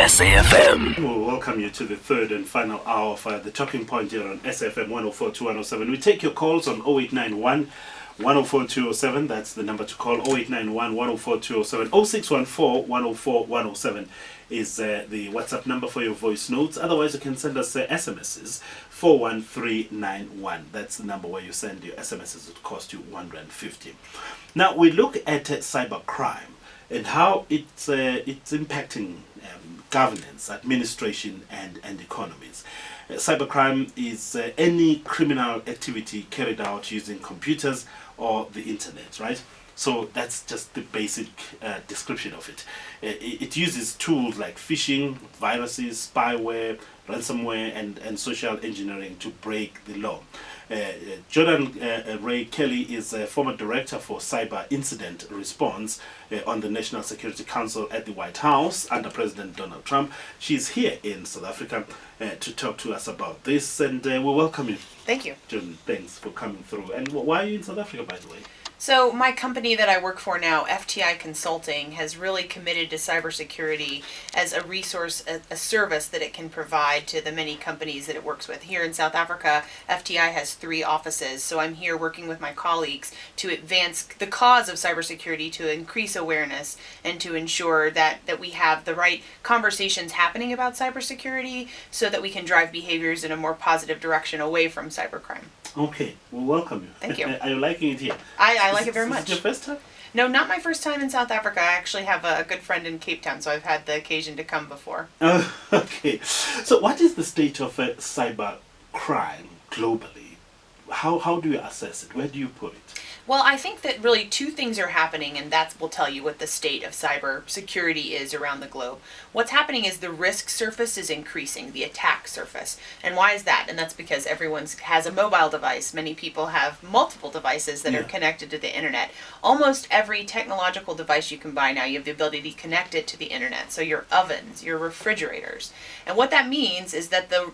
SAFM. We'll welcome you to the third and final hour of the Talking Point here on SAFM 104-107. We take your calls on 0891 104-207. That's the number to call. 0891 104-207. 0614 104-107 is the WhatsApp number for your voice notes. Otherwise, you can send us SMSs 41391. That's the number where you send your SMSs. It costs you R1.50. Now we look at cybercrime and how it's impacting governance, administration, and economies. Cybercrime is any criminal activity carried out using computers or the internet, right? So that's just the basic description of it. It uses tools like phishing, viruses, spyware, ransomware, and social engineering to break the law. Rae Kelly is a former director for cyber incident response on the National Security Council at the White House under President Donald Trump. She's here in South Africa to talk to us about this, and we welcome you. Thank you. John, thanks for coming through. And why are you in South Africa, by the way? So my company that I work for now, FTI Consulting, has really committed to cybersecurity as a resource, a service that it can provide to the many companies that it works with. Here in South Africa, FTI has 3 offices, so I'm here working with my colleagues to advance the cause of cybersecurity, to increase awareness, and to ensure that we have the right conversations happening about cybersecurity so that we can drive behaviors in a more positive direction away from cybercrime. Okay, well, welcome you. Thank you. Are you liking it here? I like it very Is much. it your first time? No, not my first time in South Africa. I actually have a good friend in Cape Town, so I've had the occasion to come before. Okay. So what is the state of cyber crime globally? How do you assess it? Where do you put it? Well, I think that really 2 things are happening, and that will tell you what the state of cyber security is around the globe. What's happening is the risk surface is increasing, the attack surface. And why is that? And that's because everyone has a mobile device. Many people have multiple devices that are connected to the internet. Almost every technological device you can buy now, you have the ability to connect it to the internet. So your ovens, your refrigerators. And what that means is that the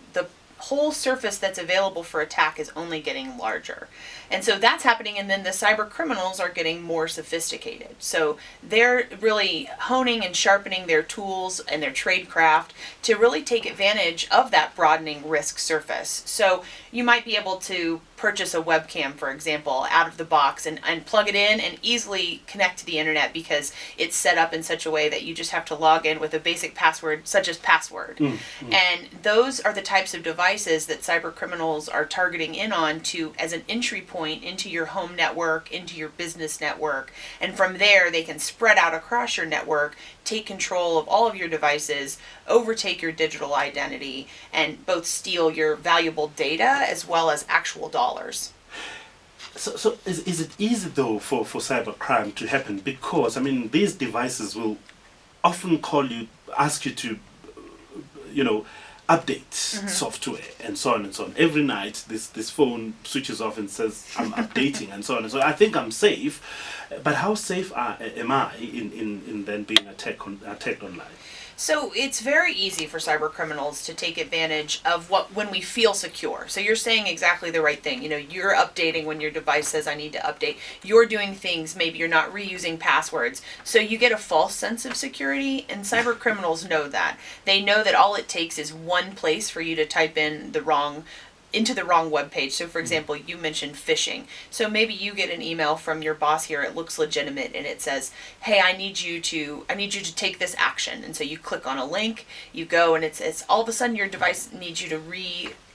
whole surface that's available for attack is only getting larger. And so that's happening, and then the cyber criminals are getting more sophisticated. So they're really honing and sharpening their tools and their tradecraft to really take advantage of that broadening risk surface. So you might be able to purchase a webcam, for example, out of the box and plug it in and easily connect to the internet because it's set up in such a way that you just have to log in with a basic password such as password. And those are the types of devices that cyber criminals are targeting in on to as an entry point into your home network, into your business network. And from there, they can spread out across your network, take control of all of your devices, overtake your digital identity, and both steal your valuable data as well as actual dollars. So is it easy though for cybercrime to happen? Because I mean these devices will often ask you to, update software and so on and so on. Every night this phone switches off and says I'm updating and so on and so on. I think I'm safe, but how safe am I in then being attacked online? So it's very easy for cyber criminals to take advantage of when we feel secure. So you're saying exactly the right thing. You're updating when your device says I need to update. You're doing things, maybe you're not reusing passwords. So you get a false sense of security, and cyber criminals know that. They know that all it takes is one place for you to type in into the wrong web page. So for example, you mentioned phishing. So maybe you get an email from your boss here, it looks legitimate, and it says, hey, I need you to take this action. And so you click on a link, you go, and it's all of a sudden your device needs you to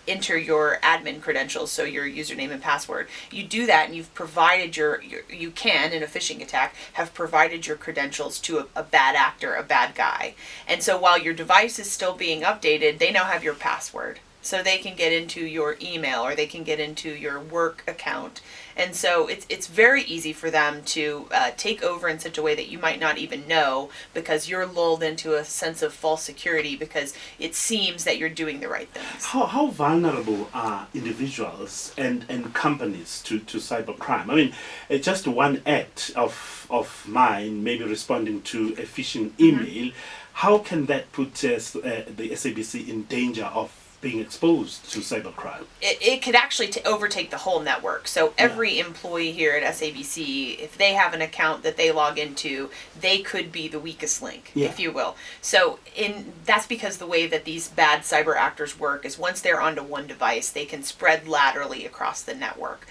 enter your admin credentials, so your username and password. You do that, and you've provided you can, in a phishing attack, have provided your credentials to a bad actor, a bad guy. And so while your device is still being updated, they now have your password. So they can get into your email or they can get into your work account. And so it's very easy for them to take over in such a way that you might not even know, because you're lulled into a sense of false security because it seems that you're doing the right things. How vulnerable are individuals and companies to cybercrime? I mean, just one act of mine, maybe responding to a phishing email, how can that put the SABC in danger of being exposed to cybercrime. It could actually overtake the whole network. So every employee here at SABC, if they have an account that they log into, they could be the weakest link, if you will. So that's because the way that these bad cyber actors work is once they're onto one device, they can spread laterally across the network.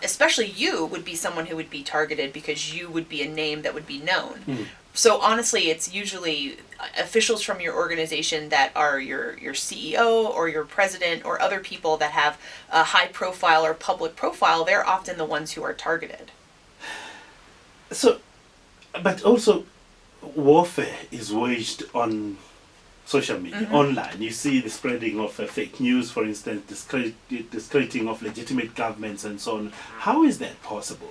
Especially you would be someone who would be targeted because you would be a name that would be known. So honestly, it's usually officials from your organization that are your CEO or your president or other people that have a high profile or public profile. They're often the ones who are targeted. So, but also warfare is waged on social media, online. You see the spreading of fake news, for instance, discrediting of legitimate governments and so on. How is that possible?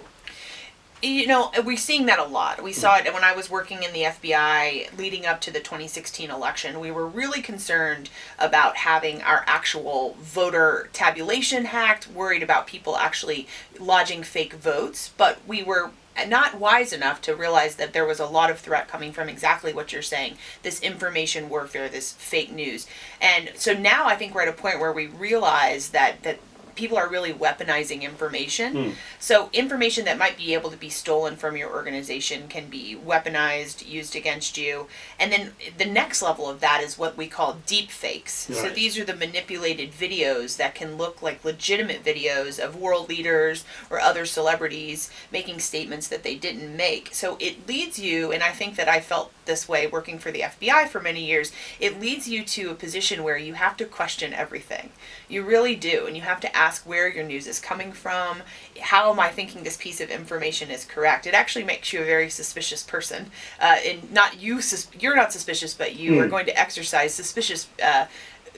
You know, we're seeing that a lot. We saw it when I was working in the FBI leading up to the 2016 election. We were really concerned about having our actual voter tabulation hacked, worried about people actually lodging fake votes, but we were not wise enough to realize that there was a lot of threat coming from exactly what you're saying, this information warfare, this fake news. And so now I think we're at a point where we realize that people are really weaponizing information. So information that might be able to be stolen from your organization can be weaponized, used against you. And then the next level of that is what we call deep fakes. Right. So these are the manipulated videos that can look like legitimate videos of world leaders or other celebrities making statements that they didn't make. So it leads you, and I think that I felt this way working for the FBI for many years, it leads you to a position where you have to question everything. You really do, and you have to ask where your news is coming from. How am I thinking this piece of information is correct? It actually makes you a very suspicious person. And not you, you're not suspicious, but you are going to exercise suspicious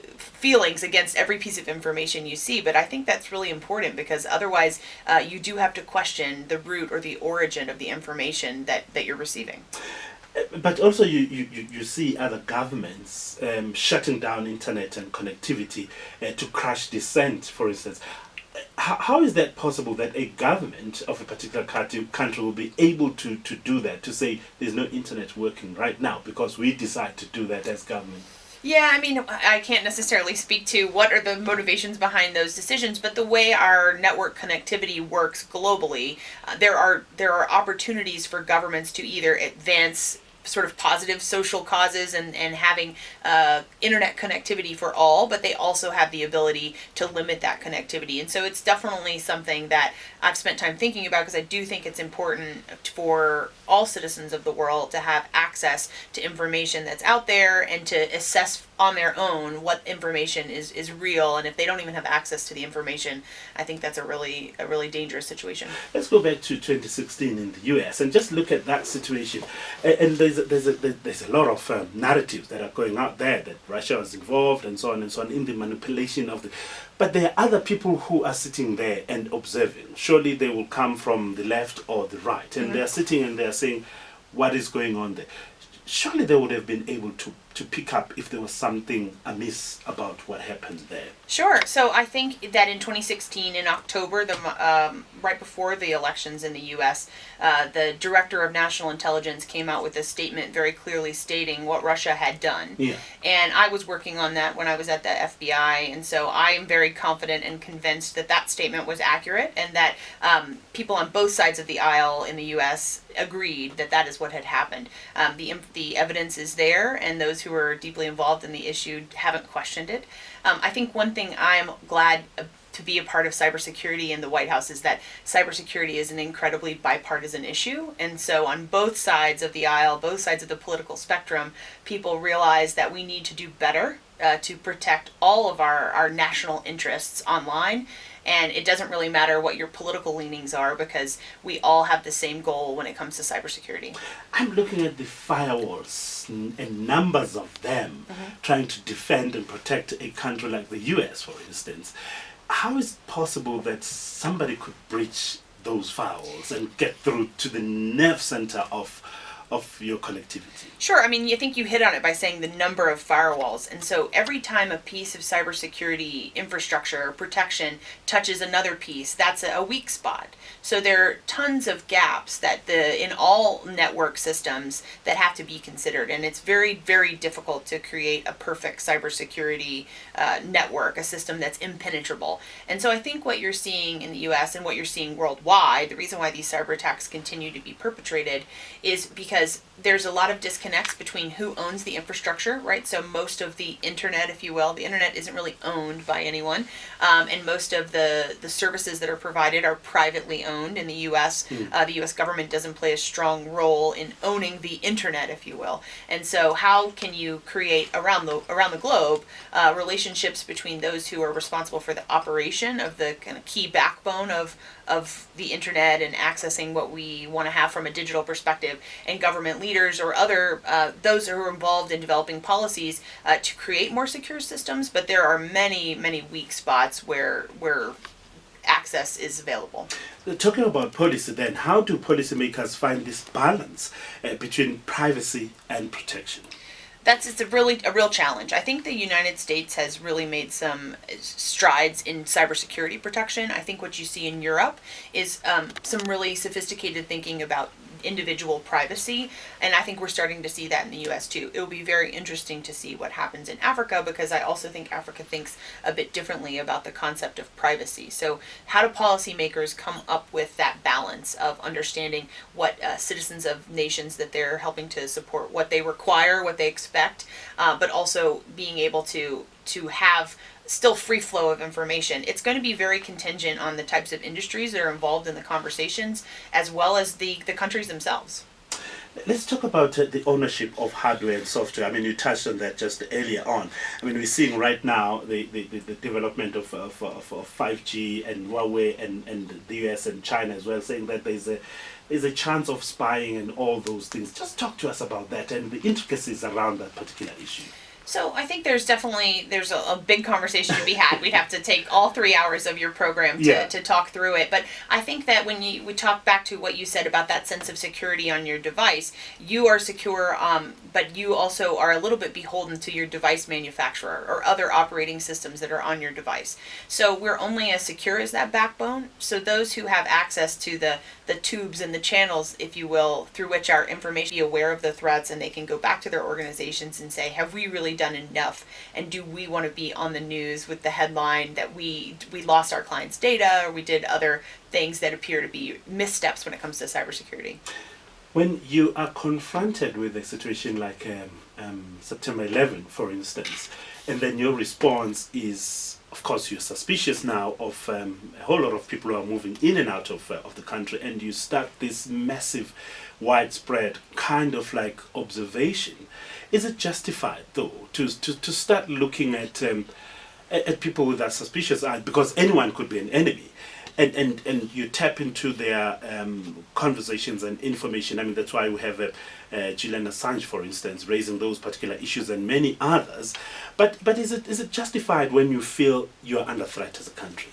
feelings against every piece of information you see. But I think that's really important because otherwise you do have to question the root or the origin of the information that you're receiving. But also you see other governments shutting down internet and connectivity to crush dissent, for instance. How is that possible that a government of a particular country will be able to do that, to say there's no internet working right now because we decide to do that as government? Yeah, I mean, I can't necessarily speak to what are the motivations behind those decisions, but the way our network connectivity works globally, there are opportunities for governments to either advance sort of positive social causes and having internet connectivity for all, but they also have the ability to limit that connectivity. And so it's definitely something that I've spent time thinking about because I do think it's important for all citizens of the world to have access to information that's out there and to assess on their own what information is real. And if they don't even have access to the information, I think that's a really dangerous situation. Let's go back to 2016 in the US and just look at that situation. And there's a lot of narratives that are going out there that Russia was involved and so on in the manipulation of the. But there are other people who are sitting there and observing. Surely they will come from the left or the right, and they're sitting and they're saying, what is going on there? Surely they would have been able to pick up if there was something amiss about what happened there. Sure. So I think that in 2016, in October, right before the elections in the U.S., the Director of National Intelligence came out with a statement very clearly stating what Russia had done. Yeah. And I was working on that when I was at the FBI, and so I am very confident and convinced that that statement was accurate and that people on both sides of the aisle in the U.S. agreed that that is what had happened. The evidence is there, and those who are deeply involved in the issue haven't questioned it. I think one thing I'm glad to be a part of cybersecurity in the White House is that cybersecurity is an incredibly bipartisan issue. And so on both sides of the aisle, both sides of the political spectrum, people realize that we need to do better to protect all of our national interests online. And it doesn't really matter what your political leanings are because we all have the same goal when it comes to cybersecurity. I'm looking at the firewalls and numbers of them trying to defend and protect a country like the US, for instance. How is it possible that somebody could breach those firewalls and get through to the nerve center of of your connectivity? Sure. I mean, you think you hit on it by saying the number of firewalls. And so every time a piece of cybersecurity infrastructure or protection touches another piece, that's a weak spot. So there are tons of gaps that in all network systems that have to be considered. And it's very, very difficult to create a perfect cybersecurity network, a system that's impenetrable. And so I think what you're seeing in the US and what you're seeing worldwide, the reason why these cyber attacks continue to be perpetrated is because there's a lot of disconnects between who owns the infrastructure, right? So most of the internet, if you will, the internet isn't really owned by anyone, and most of the services that are provided are privately owned in the U.S. The U.S. government doesn't play a strong role in owning the internet, if you will. And so how can you create around the globe relationships between those who are responsible for the operation of the kind of key backbone of the internet and accessing what we want to have from a digital perspective, and government leaders or other those who are involved in developing policies to create more secure systems. But there are many, many weak spots where access is available. Talking about policy then, how do policymakers find this balance between privacy and protection? It's a real challenge. I think the United States has really made some strides in cybersecurity protection. I think what you see in Europe is some really sophisticated thinking about individual privacy, and I think we're starting to see that in the US too. It will be very interesting to see what happens in Africa, because I also think Africa thinks a bit differently about the concept of privacy. So how do policymakers come up with that balance of understanding what citizens of nations that they're helping to support, what they require, what they expect, but also being able to have still free flow of information. It's going to be very contingent on the types of industries that are involved in the conversations, as well as the countries themselves. Let's talk about the ownership of hardware and software. I mean, you touched on that just earlier on. I mean, we're seeing right now the development of 5G and Huawei and the US and China as well, saying that there's a chance of spying and all those things. Just talk to us about that and the intricacies around that particular issue. So I think there's a big conversation to be had. We'd have to take all 3 hours of your program to talk through it. But I think that when we talk back to what you said about that sense of security on your device, you are secure, but you also are a little bit beholden to your device manufacturer or other operating systems that are on your device. So we're only as secure as that backbone. So those who have access to the tubes and the channels, if you will, through which our information be aware of the threats, and they can go back to their organizations and say, have we really done enough, and do we want to be on the news with the headline that we lost our client's data, or we did other things that appear to be missteps when it comes to cybersecurity? When you are confronted with a situation like September 11, for instance, and then your response is, of course, you're suspicious now of a whole lot of people who are moving in and out of the country, and you start this massive, widespread kind of like observation. Is it justified, though, to start looking at people with that suspicious eye, because anyone could be an enemy, and you tap into their conversations and information? I mean, that's why we have Julian Assange, for instance, raising those particular issues and many others. But is it justified when you feel you are under threat as a country?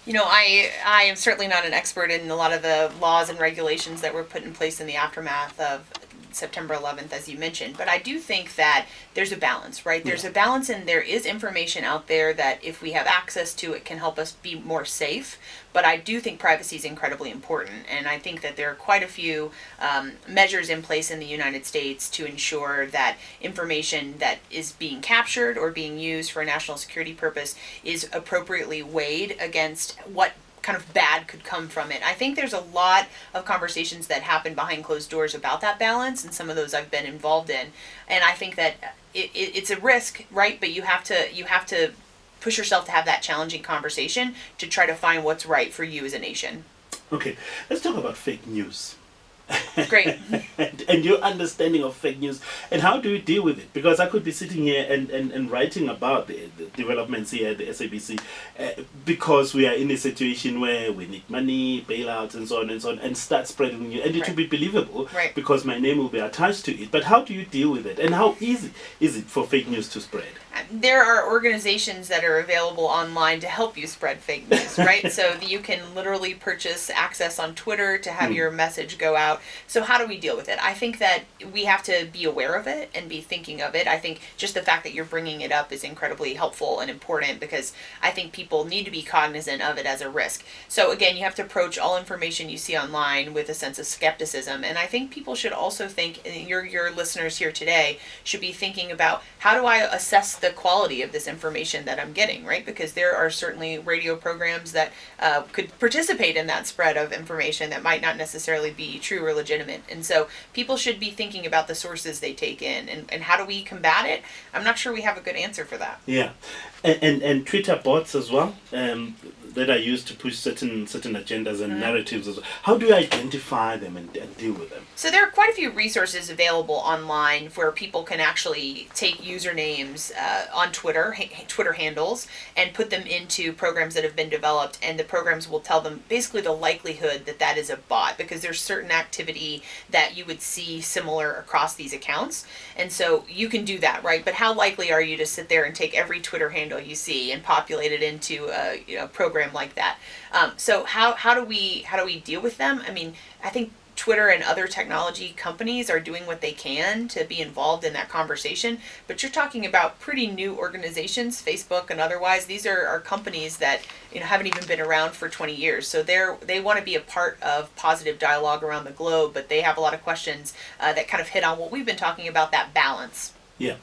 You know, I am certainly not an expert in a lot of the laws and regulations that were put in place in the aftermath of September 11th, as you mentioned, but I do think that there's a balance, right? There's a balance, and there is information out there that if we have access to it can help us be more safe. But I do think privacy is incredibly important, and I think that there are quite a few measures in place in the United States to ensure that information that is being captured or being used for a national security purpose is appropriately weighed against what kind of bad could come from it. I think there's a lot of conversations that happen behind closed doors about that balance, and some of those I've been involved in. And I think that it's a risk, right? But you have to push yourself to have that challenging conversation to try to find what's right for you as a nation. Okay, let's talk about fake news. Great. and your understanding of fake news, and how do you deal with it? Because I could be sitting here and writing about the developments here at the SABC because we are in a situation where we need money, bailouts, and so on, and start spreading news. And it will be believable because my name will be attached to it. But how do you deal with it? And how easy is it for fake news to spread? There are organizations that are available online to help you spread fake news, right? So you can literally purchase access on Twitter to have your message go out. about. So how do we deal with it? I think that we have to be aware of it and be thinking of it. I think just the fact that you're bringing it up is incredibly helpful and important, because I think people need to be cognizant of it as a risk. So again, you have to approach all information you see online with a sense of skepticism. And I think people should also think, and your listeners here today should be thinking about, how do I assess the quality of this information that I'm getting, right? Because there are certainly radio programs that could participate in that spread of information that might not necessarily be true or legitimate. And so people should be thinking about the sources they take in, and how do we combat it? I'm not sure we have a good answer for that. Yeah, and Twitter bots as well, that are used to push certain agendas and narratives as well. How do you identify them and deal with them? So there are quite a few resources available online where people can actually take usernames on Twitter handles, and put them into programs that have been developed, and the programs will tell them basically the likelihood that that is a bot, because there's certain activity that you would see similar across these accounts. And so you can do that, right? But how likely are you to sit there and take every Twitter handle you see and populate it into a program like that? So how do we deal with them? I mean, I think Twitter and other technology companies are doing what they can to be involved in that conversation, but you're talking about pretty new organizations, Facebook and otherwise. These are companies that haven't even been around for 20 years, so they want to be a part of positive dialogue around the globe, but they have a lot of questions that kind of hit on what we've been talking about, that balance. Yeah.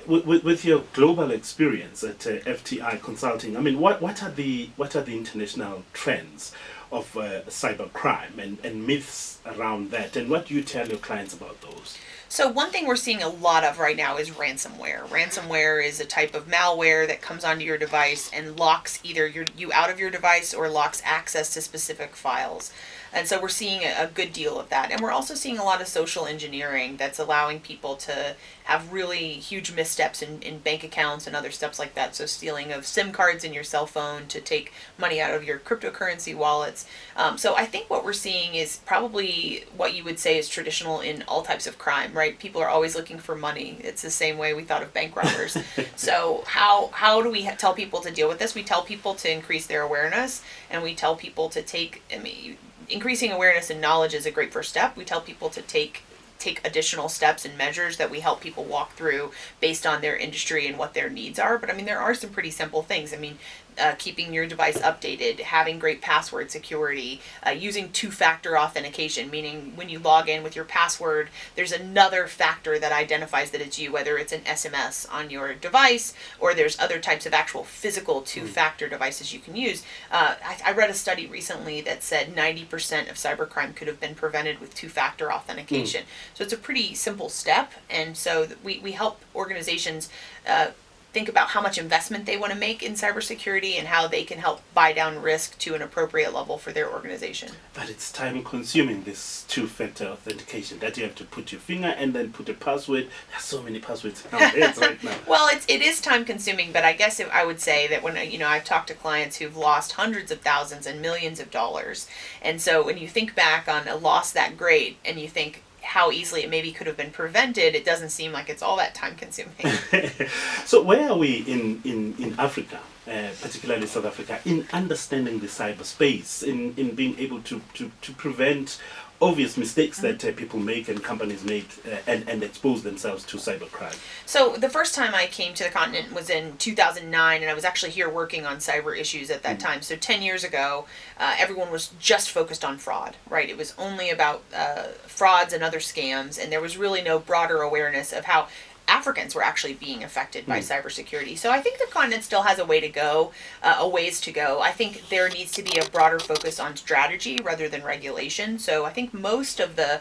With your global experience at FTI Consulting, I mean, what are the international trends of cybercrime and myths around that, and what do you tell your clients about those? So one thing we're seeing a lot of right now is ransomware. Ransomware is a type of malware that comes onto your device and locks either you out of your device or locks access to specific files. And so we're seeing a good deal of that. And we're also seeing a lot of social engineering that's allowing people to have really huge missteps in bank accounts and other steps like that. So stealing of SIM cards in your cell phone to take money out of your cryptocurrency wallets. So I think what we're seeing is probably what you would say is traditional in all types of crime, right? People are always looking for money. It's the same way we thought of bank robbers. So how do we tell people to deal with this? We tell people to increase their awareness, and we tell people to take, increasing awareness and knowledge is a great first step. We tell people to take additional steps and measures that we help people walk through based on their industry and what their needs are. But there are some pretty simple things. Keeping your device updated, having great password security, using two-factor authentication, meaning when you log in with your password, there's another factor that identifies that it's you, whether it's an SMS on your device or there's other types of actual physical two-factor devices you can use. I read a study recently that said 90% of cybercrime could have been prevented with two-factor authentication. So it's a pretty simple step, and so we help organizations think about how much investment they want to make in cybersecurity and how they can help buy down risk to an appropriate level for their organization. But it's time consuming, this two-factor authentication, that you have to put your finger and then put a password. There's so many passwords in our heads right now. Well, it is time consuming, but I guess I would say that when I've talked to clients who've lost hundreds of thousands and millions of dollars, and so when you think back on a loss that great and you think how easily it maybe could have been prevented, it doesn't seem like it's all that time consuming. So where are we in Africa, particularly South Africa, in understanding the cyberspace, in being able to prevent obvious mistakes that people make and companies make and expose themselves to cybercrime? So the first time I came to the continent was in 2009, and I was actually here working on cyber issues at that time. So 10 years ago, everyone was just focused on fraud, right? It was only about frauds and other scams, and there was really no broader awareness of how Africans were actually being affected by cybersecurity. So I think the continent still has a ways to go. I think there needs to be a broader focus on strategy rather than regulation. So I think most of the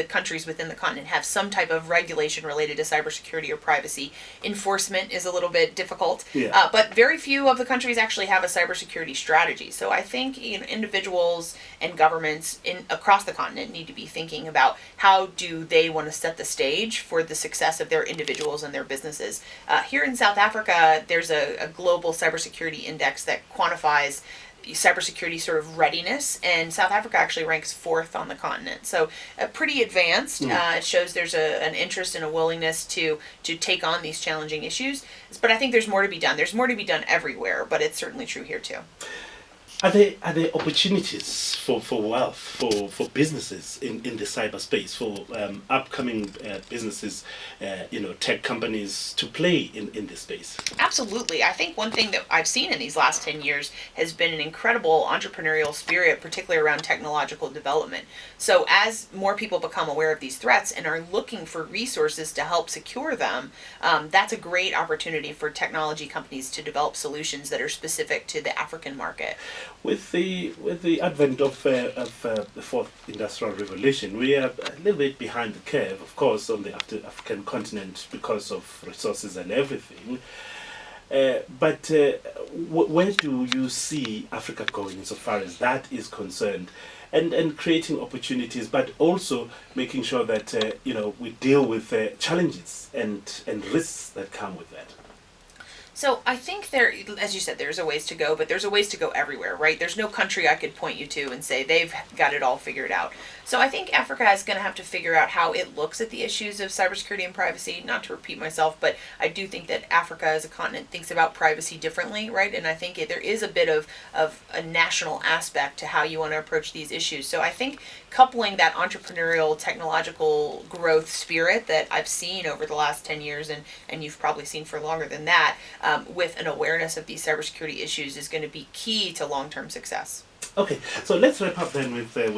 countries within the continent have some type of regulation related to cybersecurity or privacy. Enforcement is a little bit difficult, but very few of the countries actually have a cybersecurity strategy. So I think individuals and governments across the continent need to be thinking about how do they want to set the stage for the success of their individuals and their businesses. Here in South Africa, there's a global cybersecurity index that quantifies cybersecurity sort of readiness, and South Africa actually ranks 4th on the continent. So pretty advanced. It shows there's an interest and a willingness to take on these challenging issues. But I think there's more to be done. There's more to be done everywhere, but it's certainly true here too. Are there opportunities for wealth for businesses in the cyberspace for upcoming businesses, tech companies to play in this space? Absolutely. I think one thing that I've seen in these last 10 years has been an incredible entrepreneurial spirit, particularly around technological development. So, as more people become aware of these threats and are looking for resources to help secure them, that's a great opportunity for technology companies to develop solutions that are specific to the African market. With the advent of the fourth industrial revolution, we are a little bit behind the curve, of course, on the African continent because of resources and everything. But where do you see Africa going insofar as that is concerned, and creating opportunities, but also making sure that we deal with challenges and risks that come with that? So I think there, as you said, there's a ways to go, but there's a ways to go everywhere, right? There's no country I could point you to and say they've got it all figured out. So I think Africa is going to have to figure out how it looks at the issues of cybersecurity and privacy. Not to repeat myself, but I do think that Africa as a continent thinks about privacy differently, right? And I think there is a bit of a national aspect to how you want to approach these issues. So I think coupling that entrepreneurial technological growth spirit that I've seen over the last 10 years, and you've probably seen for longer than that, with an awareness of these cybersecurity issues is going to be key to long-term success. Okay, so let's wrap up then with the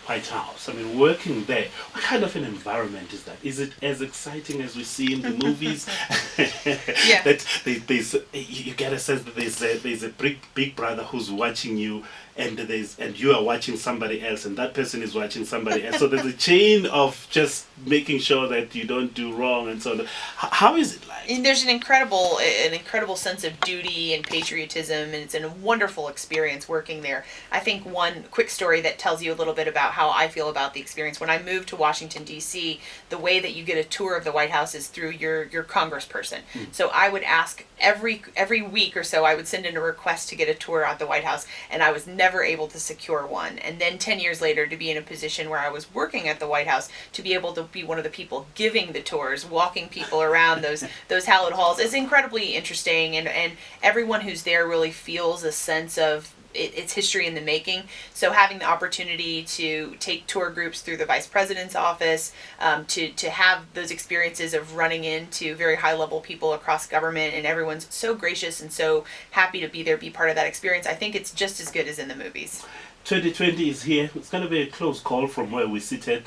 White House. I mean, working there, what kind of an environment is that? Is it as exciting as we see in the movies? Yeah. That you get a sense that there's a big brother who's watching you, and you are watching somebody else, and that person is watching somebody else. So there's a chain of just making sure that you don't do wrong, and so on. How is it like? And there's an incredible sense of duty and patriotism, and it's a wonderful experience working there. I think one quick story that tells you a little bit about how I feel about the experience. When I moved to Washington, D.C., the way that you get a tour of the White House is through your congressperson. So I would ask every week or so, I would send in a request to get a tour at the White House, and I was never able to secure one. And then 10 years later, to be in a position where I was working at the White House, to be able to be one of the people giving the tours, walking people around those hallowed halls is incredibly interesting, and everyone who's there really feels a sense of it's history in the making. So having the opportunity to take tour groups through the vice president's office, to have those experiences of running into very high level people across government, and everyone's so gracious and so happy to be there, be part of that experience. I think it's just as good as in the movies. 2020 is here. It's going to be a close call from where we sit at.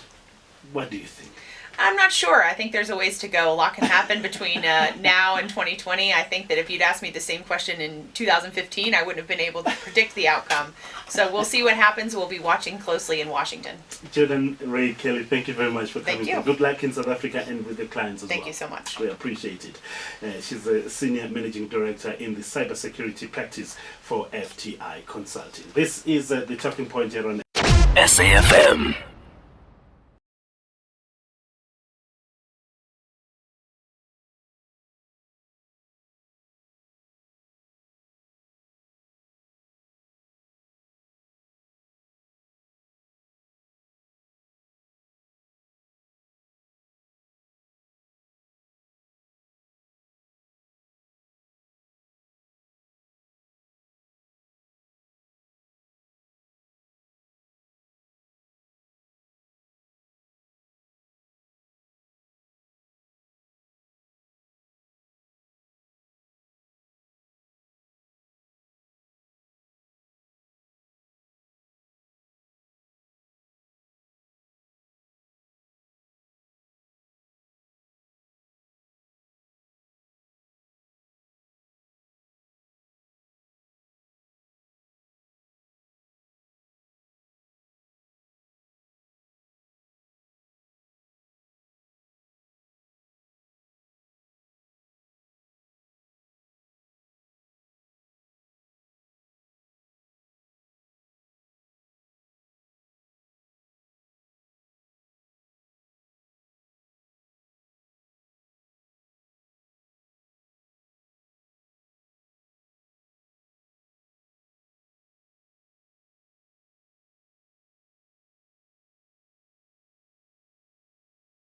What do you think? I'm not sure. I think there's a ways to go. A lot can happen between now and 2020. I think that if you'd asked me the same question in 2015, I wouldn't have been able to predict the outcome. So we'll see what happens. We'll be watching closely in Washington. Jordan Rae Kelly, thank you very much for coming. Thank you. Good luck in South Africa and with your clients as well. Thank you so much. We appreciate it. She's a Senior Managing Director in the Cybersecurity Practice for FTI Consulting. This is the Talking Point here on SAFM.